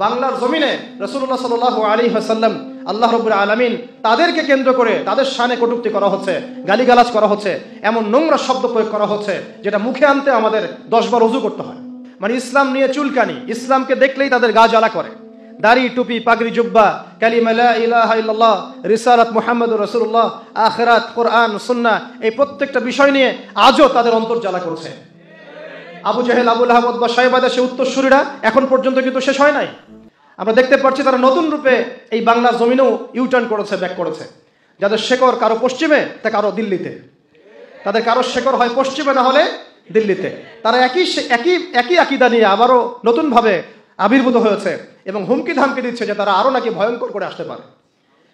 বাংলার জমিনে রাসূলুল্লাহ সাল্লাল্লাহু আলাইহি ওয়াসাল্লাম আল্লাহ রাব্বুল আলামিন তাদেরকে কেন্দ্র করে তাদের শানে কটূক্তি করা হচ্ছে, গালিগালাজ করা হচ্ছে, এমন নোংরা শব্দ প্রয়োগ করা হচ্ছে যেটা মুখে আনতে আমাদের 10 বার ওযু করতে হয়। মানে ইসলাম নিয়ে চুলকানি, ইসলামকে দেখলেই তাদের গা জ্বালা করে। দাড়ি, টুপি, পাগড়ি, জুব্বা, কালিমা লা ইলাহা ইল্লাল্লাহ, রিসালাত মুহাম্মাদুর রাসূলুল্লাহ, আখিরাত, কোরআন, সুন্নাহ, এই প্রত্যেকটা বিষয় নিয়ে আজও তাদের অন্তর জ্বালা করছে। আবু জেহেল, আবু লাহাব, উতবা, শাইবা, সে উত্তরসূরিরা এখন পর্যন্ত কিন্তু শেষ হয় নাই। আমরা দেখতে পাচ্ছি তারা নতুন রূপে এই বাংলার জমিনেও ইউটার্ন করেছে, ব্যাক করেছে। যাদের শেকড় কারো পশ্চিমে, তা কারো দিল্লিতে। তাদের কারো শেকড় হয় পশ্চিমে, না হলে দিল্লিতে। তারা একই আকীদা নিয়ে আবারও নতুনভাবে আবির্ভূত হয়েছে এবং হুমকি ধামকি দিচ্ছে যে তারা আরও নাকি ভয়ঙ্কর করে আসতে পারে।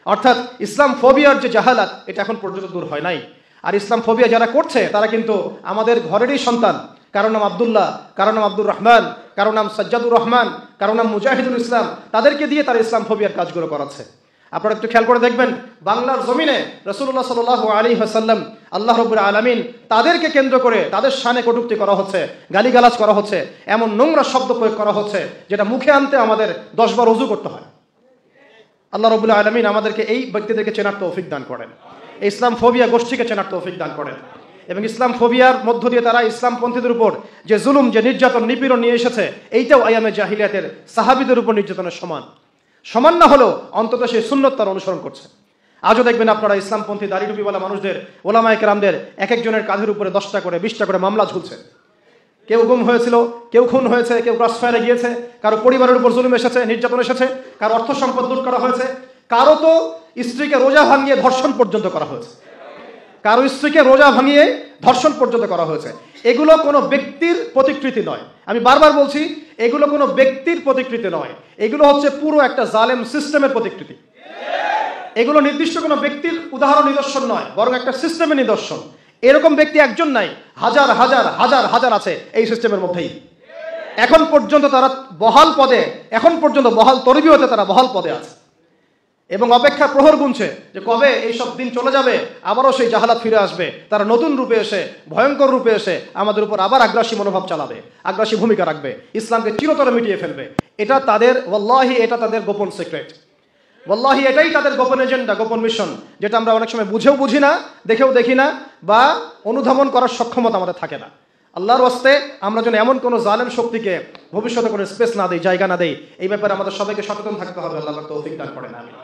অর্থাৎ ইসলাম ফোবিয়ার যে জাহালাত, এটা এখন পর্যন্ত দূর হয় নাই। আর ইসলাম ফোবিয়া যারা করছে তারা কিন্তু আমাদের ঘরেরই সন্তান। কারো নাম আব্দুল্লাহ, কারো নাম আব্দুর রহমান, কারো নাম সাজ্জাদুর রহমান, কারো নাম মুজাহিদুল ইসলাম। তাদেরকে দিয়ে তারা ইসলাম ফোবিয়ার কাজগুলো করাচ্ছে। আপনারা একটু খেয়াল করে দেখবেন, বাংলার জমিনে রাসূলুল্লাহ সাল্লাল্লাহু আলাইহি ওয়াসাল্লাম আল্লাহ রাব্বুল আলামিন তাদেরকে কেন্দ্র করে তাদের শানে কটূক্তি করা হচ্ছে, গালিগালাজ করা হচ্ছে, এমন নোংরা শব্দ প্রয়োগ করা হচ্ছে যেটা মুখে আনতে আমাদের 10 বার ওযু করতে হয়। আল্লাহ রাব্বুল আলামিন আমাদেরকে এই ব্যক্তিদেরকে চেনার তৌফিক দান করেন, এই ইসলাম ফোবিয়া গোষ্ঠীকে চেনার তৌফিক দান করেন। এবং ইসলাম ফোবিয়ার মধ্য দিয়ে তারা ইসলামপন্থীদের উপর যে জুলুম, যে নির্যাতন, নিপীড়ন নিয়ে এসেছে, এইটাও আইয়ামে জাহিলিয়াতের সাহাবীদের উপর নির্যাতনের সমান না হলেও অন্তত সেই সুন্নত তারা অনুসরণ করছে। আজও দেখবেন আপনারা ইসলামপন্থী দাড়ি টুপিওয়ালা মানুষদের, ওলামায়ে কেরামদের এক একজনের কাঁধের উপরে 10টা করে 20টা করে মামলা ঝুলছে। কেউ গুম হয়েছিল, কেউ খুন হয়েছে, কেউ ক্রসফায়ারে গিয়েছে, কারো পরিবারের উপর জুলুম এসেছে, নির্যাতন এসেছে, কারো অর্থ সম্পদ লুট করা হয়েছে, কারো তো স্ত্রীকে রোজা ভাঙিয়ে ধর্ষণ পর্যন্ত করা হয়েছে, কারো স্ত্রীকে রোজা ভাঙিয়ে ধর্ষণ পর্যন্ত করা হয়েছে। এগুলো কোনো ব্যক্তির প্রতিকৃতি নয়। আমি বারবার বলছি, এগুলো কোনো ব্যক্তির প্রতিকৃতি নয়, এগুলো হচ্ছে পুরো একটা জালেম সিস্টেমের প্রতিকৃতি। এগুলো নির্দিষ্ট কোনো ব্যক্তির উদাহরণ, নিদর্শন নয়, বরং একটা সিস্টেমের নিদর্শন। এরকম ব্যক্তি একজন নাই, হাজার হাজার হাজার হাজার আছে এই সিস্টেমের মধ্যেই। এখন পর্যন্ত তারা বহাল পদে, এখন পর্যন্ত বহাল তরবিয়তে তারা বহাল পদে আছে এবং অপেক্ষা প্রহর গুনছে যে কবে এইসব দিন চলে যাবে, আবারও সেই জাহালাত ফিরে আসবে। তারা নতুন রূপে এসে, ভয়ঙ্কর রূপে এসে আমাদের উপর আবার আগ্রাসী মনোভাব চালাবে, আগ্রাসী ভূমিকা রাখবে, ইসলামকে চিরতরে মিটিয়ে ফেলবে। এটা তাদের, ওয়াল্লাহি এটা তাদের গোপন সিক্রেট, ওয়াল্লাহি এটাই তাদের গোপন এজেন্ডা, গোপন মিশন, যেটা আমরা অনেক সময় বুঝেও বুঝি না, দেখেও দেখি না, বা অনুধাবন করার সক্ষমতা আমাদের থাকে না। আল্লাহর ওয়াস্তে আমরা যেন এমন কোনো জালেম শক্তিকে ভবিষ্যতে কোনো স্পেস না দেই, জায়গা না দেই, এই ব্যাপারে আমাদের সবাইকে সচেতন থাকতে হবে। আল্লাহ তৌফিক দান করেন, আমিন।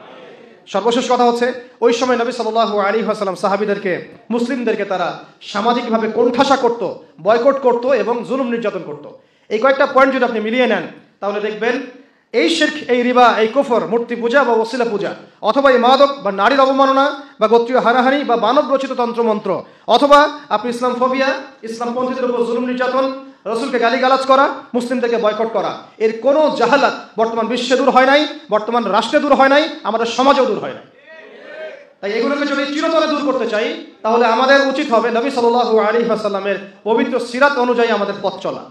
সর্বশেষ কথা হচ্ছে, ওই সময় নবী সাল্লাল্লাহু আলাইহি ওয়াসাল্লাম সাহাবীদেরকে, মুসলিমদেরকে তারা সামাজিকভাবে কোণঠাসা করত, বয়কট করত এবং জুলুম নির্যাতন করত। এই কয়েকটা পয়েন্ট যদি আপনি মিলিয়ে নেন, তাহলে দেখবেন এই শিরক, এই রিবা, এই কুফর, মূর্তি পূজা বা ওসিলা পূজা, অথবা এই মাদক বা নারীর অবমাননা বা গোত্রীয় হানাহানি বা মানব রচিত তন্ত্রমন্ত্র, অথবা আপনি ইসলাম ফোবিয়া, ইসলামপন্থীদের উপর জুলুম নির্যাতন, রসুলকে গালিগালাজ করা, মুসলিমদেরকে বয়কট করা, এর কোনো জাহালাত বর্তমান বিশ্বে দূর হয় নাই, বর্তমান রাষ্ট্রে দূর হয় নাই, আমাদের সমাজেও দূর হয় নাই। তাই এগুলোকে যদি চিরতরে দূর করতে চাই, তাহলে আমাদের উচিত হবে নবী সাল্লাল্লাহু আলাইহি ওয়াসাল্লামের পবিত্র সিরাত অনুযায়ী আমাদের পথ চলা।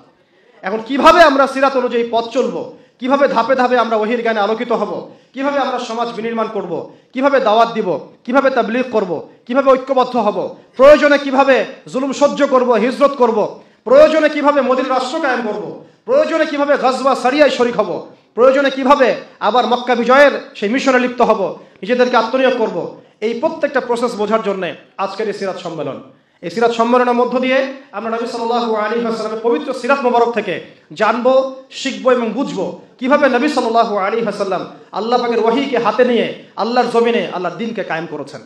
এখন কিভাবে আমরা সিরাত অনুযায়ী পথ চলবো, কিভাবে ধাপে ধাপে আমরা ওহীর জ্ঞানে আলোকিত হব, কিভাবে আমরা সমাজ বিনির্মাণ করব, কিভাবে দাওয়াত দিব, কিভাবে তাবলীগ করব, কিভাবে ঐক্যবদ্ধ হব, প্রয়োজনে কিভাবে জুলুম সহ্য করব, হিজরত করব, প্রয়োজনে কিভাবে মদিনা রাষ্ট্র কায়েম করব, প্রয়োজনে কিভাবে গজওয়া সারিয়ায় শরীক হব, প্রয়োজনে কিভাবে আবার মক্কা বিজয়ের সেই মিশনে লিপ্ত হব, নিজেদেরকে আত্মনিয়োগ করব, এই প্রত্যেকটা প্রসেস বোঝার জন্য আজকের এই সিরাত সম্মেলন। এই সিরাত সম্মেলনের মধ্য দিয়ে আমরা নবী সাল্লাল্লাহু আলাইহি ওয়াসাল্লামের পবিত্র সিরাত মোবারক থেকে জানবো, শিখবো এবং বুঝবো কিভাবে নবী সাল্লাল্লাহু আলাইহি ওয়াসাল্লাম আল্লাহ পাকের ওহীকে হাতে নিয়ে আল্লাহর জমিনে আল্লাহর দ্বীনকে কায়েম করেছেন।